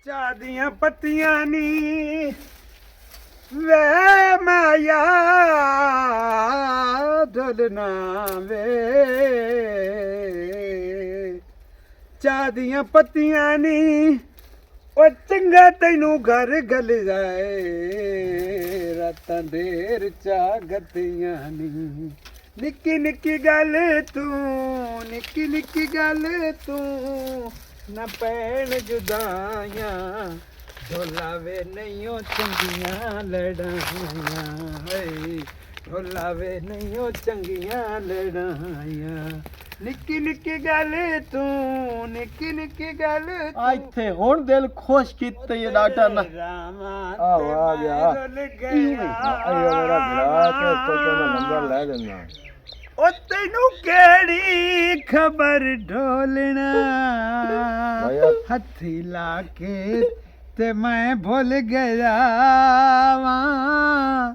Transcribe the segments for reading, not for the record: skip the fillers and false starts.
ਚਾਹ ਦੀਆਂ ਪੱਤੀਆਂ ਨੀ ਵੇ ਮਾਇਆ ਢਲਣਾ ਵੇ ਚਾਹ ਦੀਆਂ ਪੱਤੀਆਂ ਨੀ ਉਹ ਚੰਗਾ ਤੈਨੂੰ ਘਰ ਗਲ ਜਾਏ ਰਾਤਾਂ ਢੇਰ ਚਾਹ ਗੱਤੀਆਂ ਨੀ ਨਿੱਕੀ ਨਿੱਕੀ ਗੱਲ ਤੂੰ ਨਿੱਕੀ ਨਿੱਕੀ ਗੱਲ ਤੂੰ ਨਾ ਪੈਣ ਜੁਦਾਈਆਂ ਢੋਲਾਵੇ ਨਹੀਂਓ ਚੰਗੀਆਂ ਲੜਾਈਆਂ ਹਏ ਢੋਲਾਵੇ ਨਹੀਂਓ ਚੰਗੀਆਂ ਲੜਾਈਆਂ ਨਿੱਕੀ ਨਿੱਕੀ ਗੱਲ ਤੂੰ ਨਿੱਕੀ ਨਿੱਕੀ ਗੱਲ ਆ ਇੱਥੇ ਹੁਣ ਦਿਲ ਖੁਸ਼ ਕੀਤਾ ਇਹ ਡਾਕਟਰ ਨਾ ਆਹ ਆ ਗਿਆ ਆਇਆ ਮੇਰਾ ਭਰਾ ਤੇ ਤੋਂ ਮੈਂ ਨੰਬਰ ਲੈ ਲੈਣਾ ਉਹ ਤੈਨੂੰ ਕਿਹੜੀ ਖਬਰ ਢੋਲਣਾ ਹੱਥੀ ਲਾ ਕੇ ਤੇ ਮੈਂ ਭੁੱਲ ਗਿਆ ਵਾਂ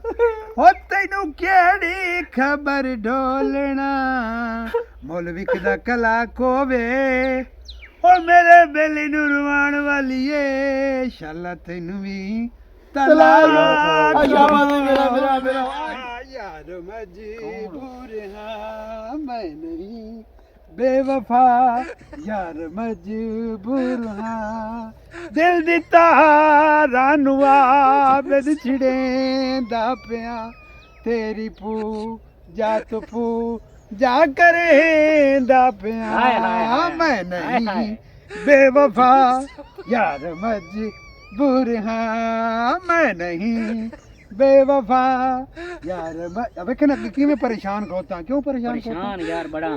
ਉਹ ਤੈਨੂੰ ਕਿਹੜੀ ਖਬਰ ਢੋਲਣਾ ਮੁੱਲ ਵਿਕਦਾ ਕਲਾ ਕੋਵੇ ਉਹ ਮੇਰੇ ਬੇਲੀ ਨੂੰ ਰਵਾਣ ਵਾਲੀ ਏ ਸ਼ਾਲਾ ਤੈਨੂੰ ਵੀ ਤਲਾਕ ਮੇਰਾ यार मजबूर हाँ मैं नहीं बेवफा यार मजबूर हाँ दिल दिता रानुआ बिद छिड़ेंदा पिया तेरी पू जा करेंदा पिया मैं नहीं बेवफा यार मजबूर हाँ मैं नहीं बेवफा यार अब कि मैं परेशान होता क्यों परेशान यार बड़ा